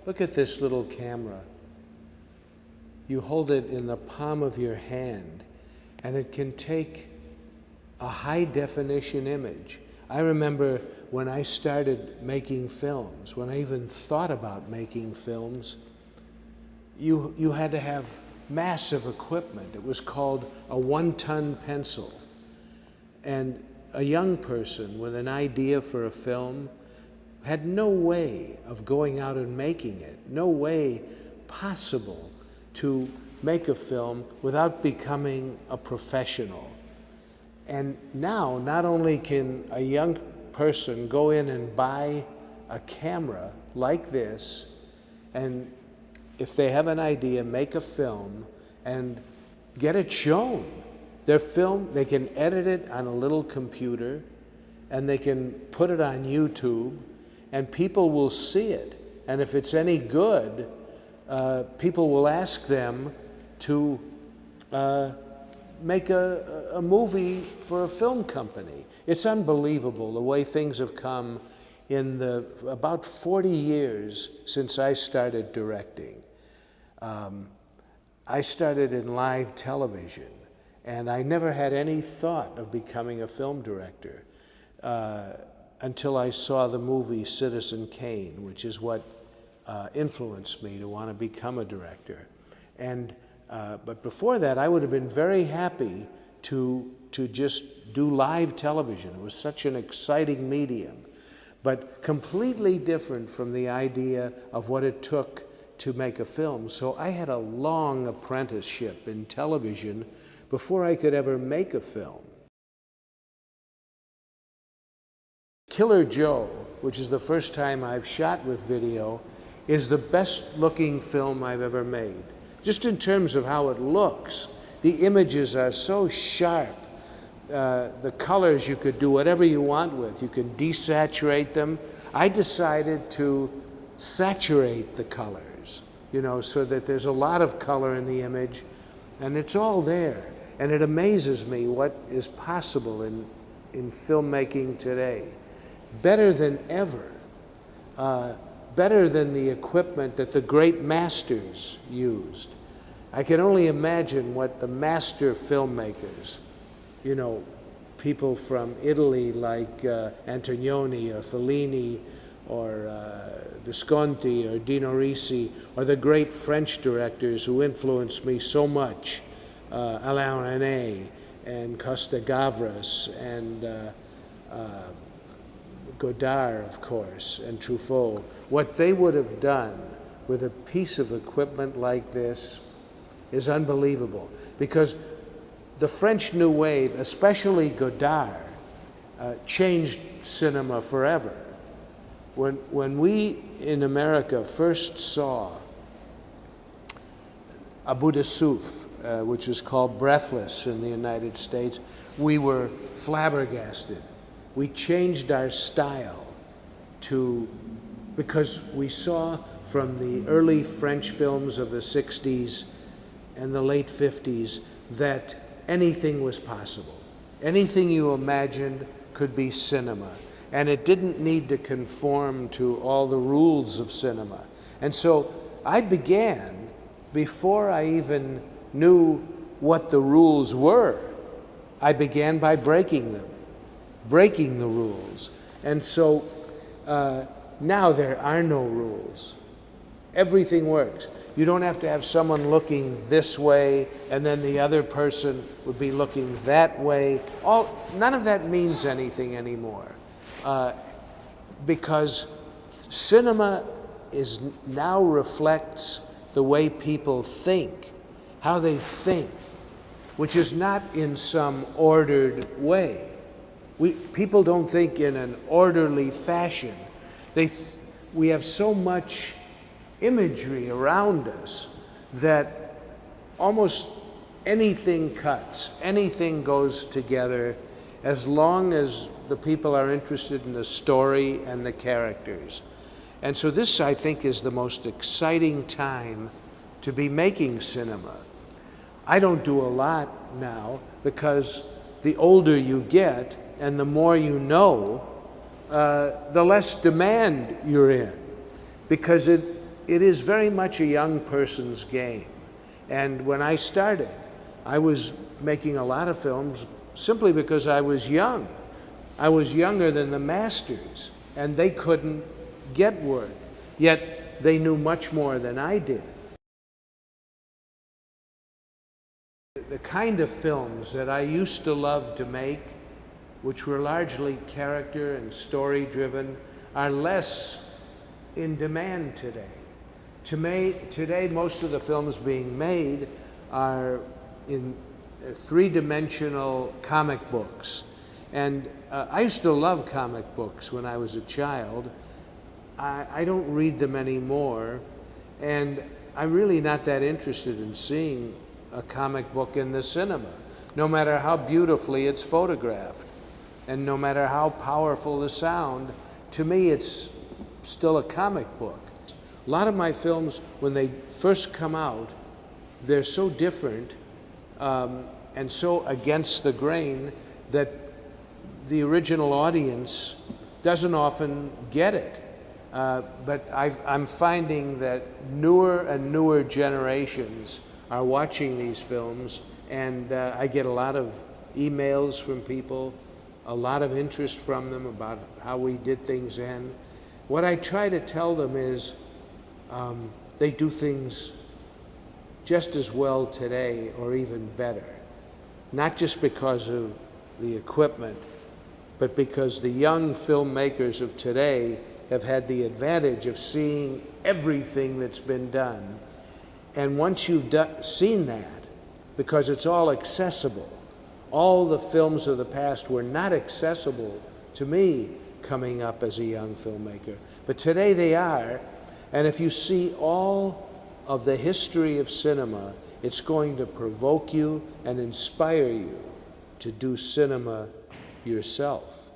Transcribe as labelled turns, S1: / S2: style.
S1: Look at this little camera. You hold it in the palm of your hand, and it can take a high-definition image. I remember when I started making films, when I even thought about making films, you had to have massive equipment. It was called a 1-ton pencil. And a young person with an idea for a film had no way of going out and making it, no way possible to make a film without becoming a professional. And now, not only can a young person go in and buy a camera like this, and if they have an idea, make a film and get it shown. Their film, they can edit it on a little computer, and they can put it on YouTube, and people will see it. And if it's any good, people will ask them to make a movie for a film company. It's unbelievable the way things have come in the about 40 years since I started directing. I started in live television, and I never had any thought of becoming a film director until I saw the movie Citizen Kane, which is what influenced me to want to become a director. And but before that, I would have been very happy to just do live television. It was such an exciting medium, but completely different from the idea of what it took to make a film. So I had a long apprenticeship in television before I could ever make a film. Killer Joe, which is the first time I've shot with video, is the best looking film I've ever made. Just in terms of how it looks. The images are so sharp. The colors, you could do whatever you want with. You can desaturate them. I decided to saturate the colors, you know, so that there's a lot of color in the image, and it's all there. And it amazes me what is possible in filmmaking today. Better than ever. Better than the equipment that the great masters used. I can only imagine what the master filmmakers, you know, people from Italy like Antonioni or Fellini or Visconti or Dino Risi, or the great French directors who influenced me so much, Alain Resnais and Costa Gavras and Godard, of course, and Truffaut. What they would have done with a piece of equipment like this is unbelievable, because the French New Wave, especially Godard, changed cinema forever. When we in America first saw A Bout de Souffle, which is called Breathless in the United States, we were flabbergasted. We changed our style because we saw from the early French films of the 60s and the late 50s that anything was possible. Anything you imagined could be cinema. And it didn't need to conform to all the rules of cinema. And so I began, before I even knew what the rules were, I began by breaking them. Breaking the rules. And so now there are no rules. Everything works. You don't have to have someone looking this way and then the other person would be looking that way. None of that means anything anymore, because cinema now reflects the way people think, how they think, which is not in some ordered way. People don't think in an orderly fashion. We have so much imagery around us that almost anything cuts, anything goes together, as long as the people are interested in the story and the characters. And so this, I think, is the most exciting time to be making cinema. I don't do a lot now, because the older you get and the more you know, the less demand you're in, because it is very much a young person's game. And when I started, I was making a lot of films simply because I was young. I was younger than the masters, and they couldn't get work. Yet they knew much more than I did. The kind of films that I used to love to make, which were largely character and story driven, are less in demand today. Today, most of the films being made are in three-dimensional comic books. And I used to love comic books when I was a child. I don't read them anymore, and I'm really not that interested in seeing a comic book in the cinema, no matter how beautifully it's photographed, and no matter how powerful the sound. To me, it's still a comic book. A lot of my films, when they first come out, they're so different and so against the grain that the original audience doesn't often get it. But I'm finding that newer and newer generations are watching these films, and I get a lot of emails from people, a lot of interest from them about how we did things then. What I try to tell them is they do things just as well today or even better, not just because of the equipment, but because the young filmmakers of today have had the advantage of seeing everything that's been done. And once you've seen that, because it's all accessible, all the films of the past were not accessible to me coming up as a young filmmaker. But today they are, and if you see all of the history of cinema, it's going to provoke you and inspire you to do cinema yourself.